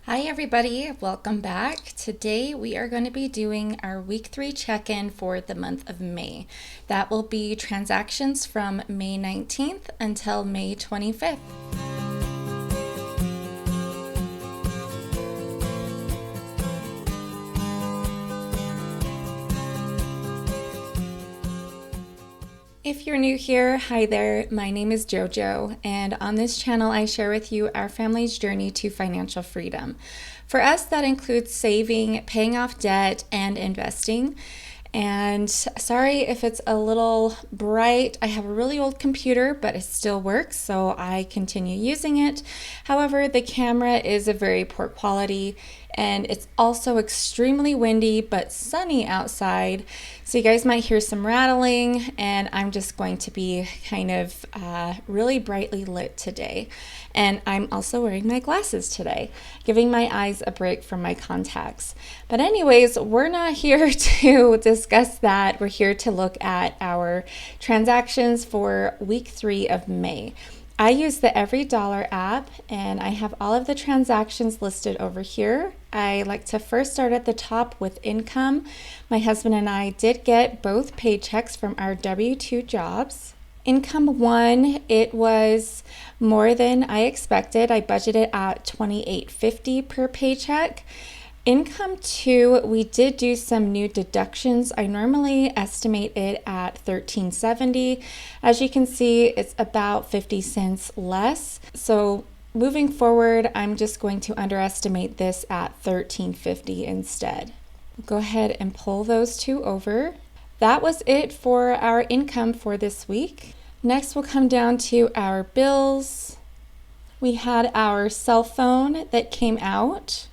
Hi everybody, welcome back. Today we are going to be doing our week 3 check-in for the month of May. That will be transactions from May 19th until May 25th. If you're new here, hi there, my name is JoJo, and on this channel I share with you our family's journey to financial freedom. For us, that includes saving, paying off debt, and investing. And sorry if it's a little bright. I have a really old computer, but it still works, so I continue using it. However, the camera is of very poor quality, and it's also extremely windy but sunny outside. So you guys might hear some rattling, and I'm just going to be kind of really brightly lit today. And I'm also wearing my glasses today, giving my eyes a break from my contacts. But anyways, we're not here to discuss that. We're here to look at our transactions for week 3 of May. I use the EveryDollar app, and I have all of the transactions listed over here. I like to first start at the top with income. My husband and I did get both paychecks from our W-2 jobs. Income 1, it was more than I expected. I budgeted at $28.50 per paycheck. Income 2, we did do some new deductions. I normally estimate it at $13.70. As you can see, it's about 50 cents less. So moving forward, I'm just going to underestimate this at $13.50 instead. Go ahead and pull those two over. That was it for our income for this week. Next, we'll come down to our bills. We had our cell phone that came out,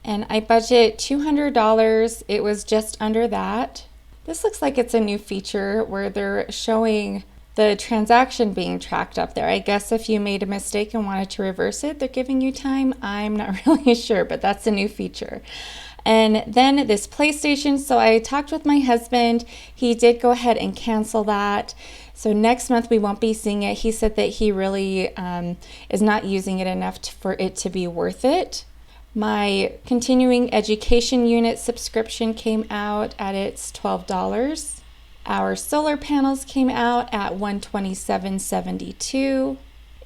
and I budget $200. It was just under that. This looks like it's a new feature where they're showing the transaction being tracked up there. I guess if you made a mistake and wanted to reverse it, they're giving you time. I'm not really sure, but that's a new feature. And then this PlayStation, so I talked with my husband. He did go ahead and cancel that. So next month we won't be seeing it. He said that he really is not using it enough for it to be worth it. My continuing education unit subscription came out at its $12. Our solar panels came out at $127.72.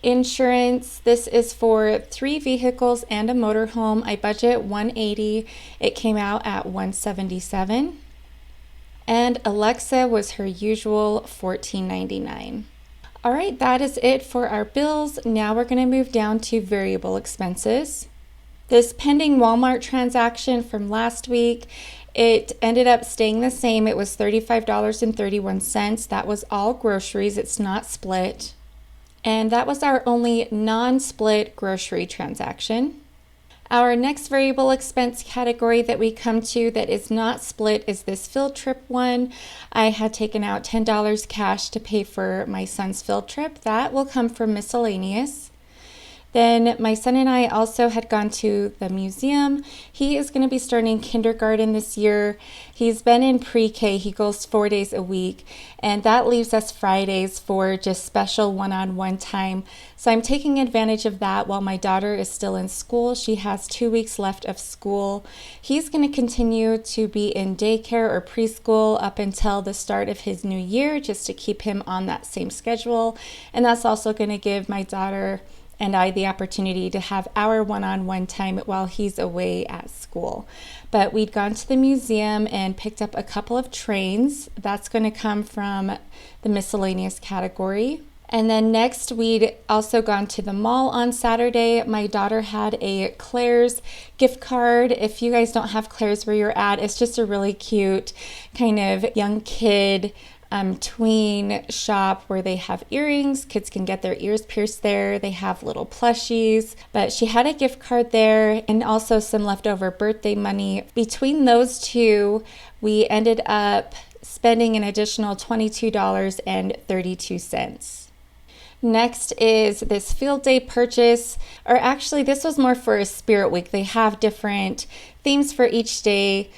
Insurance, this is for 3 vehicles and a motorhome. I budget $180. It came out at $177. And Alexa was her usual $14.99. All right, that is it for our bills. Now we're going to move down to variable expenses. This pending Walmart transaction from last week, it ended up staying the same. It was $35.31. That was all groceries. It's not split. And that was our only non-split grocery transaction. Our next variable expense category that we come to that is not split is this field trip one. I had taken out $10 cash to pay for my son's field trip. That will come from miscellaneous. Then my son and I also had gone to the museum. He is going to be starting kindergarten this year. He's been in pre-K. He goes 4 days a week, and that leaves us Fridays for just special one-on-one time. So I'm taking advantage of that while my daughter is still in school. She has 2 weeks left of school. He's going to continue to be in daycare or preschool up until the start of his new year, just to keep him on that same schedule. And that's also going to give my daughter and I the opportunity to have our one-on-one time while he's away at school. But we'd gone to the museum and picked up a couple of trains. That's going to come from the miscellaneous category. And then next, we'd also gone to the mall on Saturday. My daughter had a Claire's gift card. If you guys don't have Claire's where you're at, it's just a really cute kind of young kid tween shop where they have earrings. Kids can get their ears pierced there. They have little plushies, but she had a gift card there and also some leftover birthday money. Between those two, we ended up spending an additional $22.32. Next is this field day purchase, or actually this was more for a spirit week. They have different themes for each day.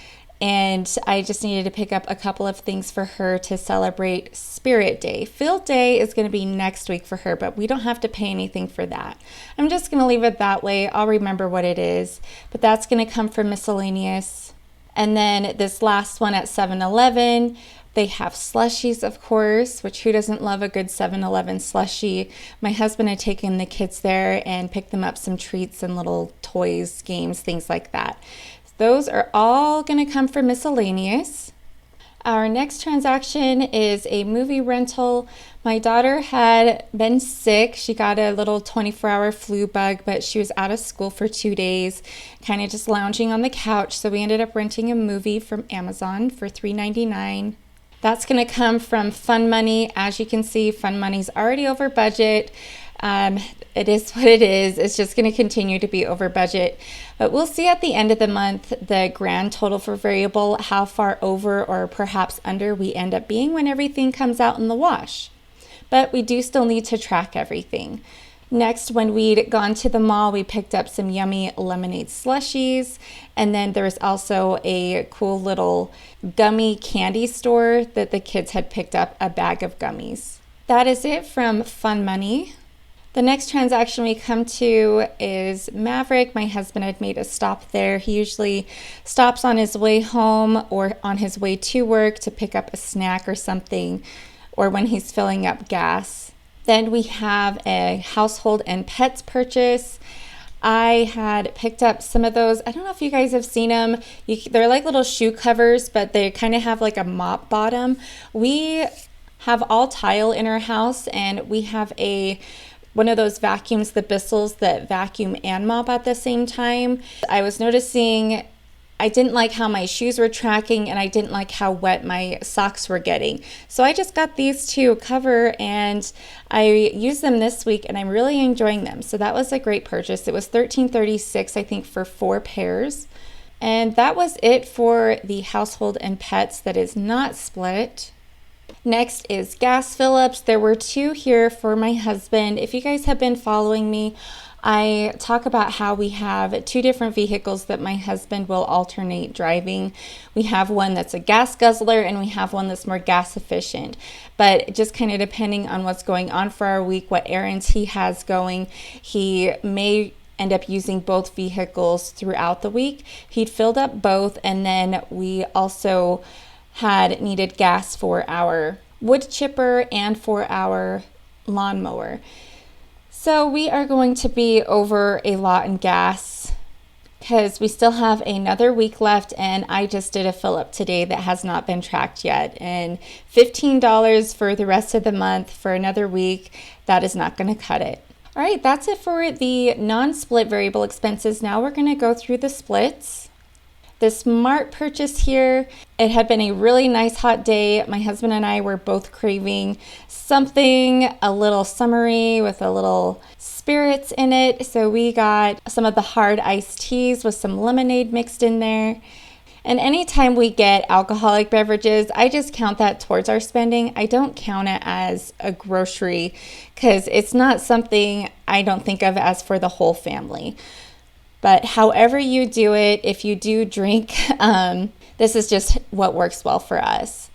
and I just needed to pick up a couple of things for her to celebrate Spirit Day. Field Day is going to be next week for her, but we don't have to pay anything for that. I'm just going to leave it that way. I'll remember what it is, but that's going to come from miscellaneous. And then this last one at 7-Eleven, they have slushies, of course, which who doesn't love a good 7-Eleven slushie? My husband had taken the kids there and picked them up some treats and little toys, games, things like that. Those are all going to come from miscellaneous. Our next transaction is a movie rental. My daughter had been sick. She got a little 24-hour flu bug, but she was out of school for 2 days, kind of just lounging on the couch. So we ended up renting a movie from Amazon for $3.99. That's going to come from Fun Money. As you can see, Fun Money's already over budget. It is what it is. It's just going to continue to be over budget. But we'll see at the end of the month the grand total for variable, how far over or perhaps under we end up being when everything comes out in the wash. But we do still need to track everything. Next, when we'd gone to the mall, we picked up some yummy lemonade slushies. And then there was also a cool little gummy candy store that the kids had picked up a bag of gummies. That is it from Fun Money. The next transaction we come to is Maverick. My husband had made a stop there. He usually stops on his way home or on his way to work to pick up a snack or something, or when he's filling up gas. Then we have a household and pets purchase. I had picked up some of those. I don't know if you guys have seen them. They're like little shoe covers, but they kind of have like a mop bottom. We have all tile in our house, and we have one of those vacuums, the Bissell's, that vacuum and mop at the same time. I was noticing I didn't like how my shoes were tracking, and I didn't like how wet my socks were getting. So I just got these to cover, and I used them this week, and I'm really enjoying them. So that was a great purchase. It was $13.36, I think, for 4 pairs. And that was it for the household and pets that is not split. Next is gas fill-ups. There were 2 here for my husband. If you guys have been following me, I talk about how we have 2 different vehicles that my husband will alternate driving. We have one that's a gas guzzler, and we have one that's more gas efficient. But just kind of depending on what's going on for our week, what errands he has going, he may end up using both vehicles throughout the week. He'd filled up both, and then we also had needed gas for our wood chipper and for our lawnmower. So we are going to be over a lot in gas because we still have another week left, and I just did a fill up today that has not been tracked yet, and $15 for the rest of the month for another week, that is not going to cut it. All right, that's it for the non-split variable expenses. Now we're going to go through the splits. This Mart purchase here, it had been a really nice hot day. My husband and I were both craving something a little summery with a little spirits in it. So we got some of the hard iced teas with some lemonade mixed in there. And anytime we get alcoholic beverages, I just count that towards our spending. I don't count it as a grocery because it's not something I don't think of as for the whole family. But however you do it, if you do drink, this is just what works well for us.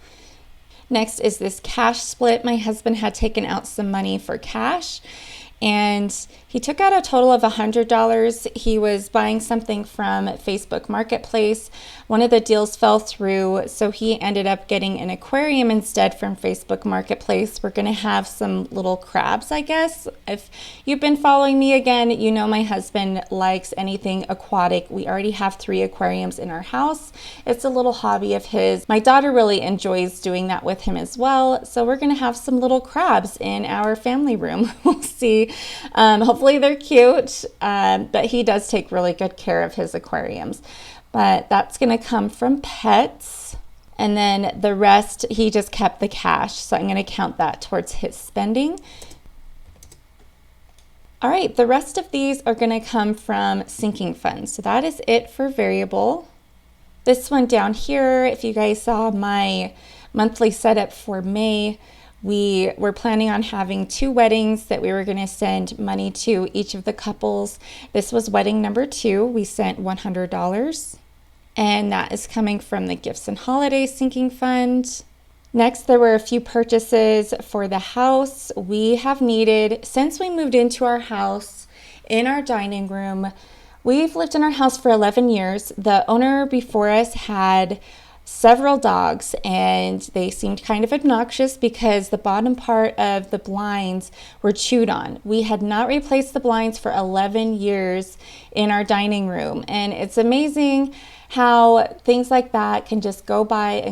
Next is this cash split. My husband had taken out some money for cash, and he took out a total of $100. He was buying something from Facebook Marketplace. One of the deals fell through, so he ended up getting an aquarium instead from Facebook Marketplace. We're going to have some little crabs, I guess. If you've been following me again, you know my husband likes anything aquatic. We already have 3 aquariums in our house. It's a little hobby of his. My daughter really enjoys doing that with him as well, so we're going to have some little crabs in our family room. We'll see. Hopefully they're cute, but he does take really good care of his aquariums. But that's going to come from pets. And then the rest, he just kept the cash. So I'm going to count that towards his spending. All right, the rest of these are going to come from sinking funds. So that is it for variable. This one down here, if you guys saw my monthly setup for May, we were planning on having 2 weddings that we were going to send money to each of the couples. This was wedding number 2. We sent $100. and that is coming from the Gifts and Holidays Sinking Fund. Next, there were a few purchases for the house. We have needed, since we moved into our house, in our dining room, we've lived in our house for 11 years. The owner before us had several dogs, and they seemed kind of obnoxious because the bottom part of the blinds were chewed on. We had not replaced the blinds for 11 years in our dining room, and it's amazing how things like that can just go by,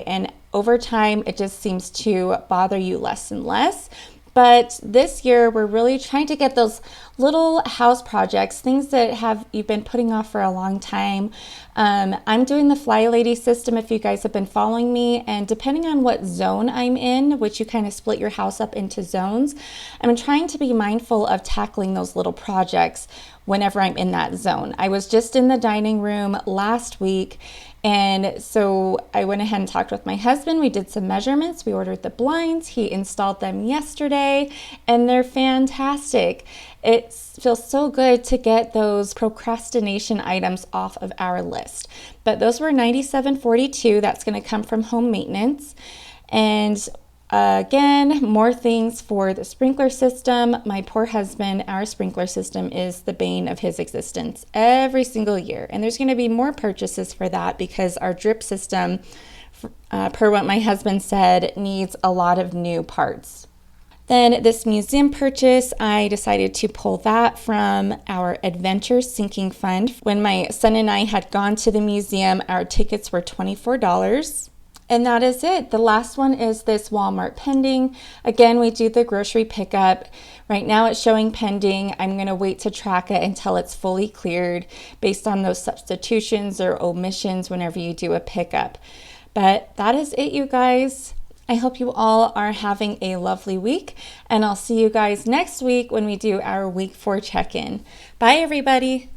and over time it just seems to bother you less and less. But this year, we're really trying to get those little house projects, things that you've been putting off for a long time. I'm doing the Fly Lady system if you guys have been following me, and depending on what zone I'm in, which you kind of split your house up into zones, I'm trying to be mindful of tackling those little projects whenever I'm in that zone. I was just in the dining room last week, and so I went ahead and talked with my husband. We did some measurements. We ordered the blinds. He installed them yesterday, and they're fantastic. It feels so good to get those procrastination items off of our list. But those were $97.42. That's going to come from home maintenance. And again, more things for the sprinkler system. My poor husband, our sprinkler system is the bane of his existence every single year. And there's going to be more purchases for that because our drip system, per what my husband said, needs a lot of new parts. Then this museum purchase, I decided to pull that from our Adventure Sinking Fund. When my son and I had gone to the museum, our tickets were $24. And that is it. The last one is this Walmart pending. Again, we do the grocery pickup. Right now it's showing pending. I'm going to wait to track it until it's fully cleared based on those substitutions or omissions whenever you do a pickup. But that is it, you guys. I hope you all are having a lovely week, and I'll see you guys next week when we do our week 4 check-in. Bye, everybody.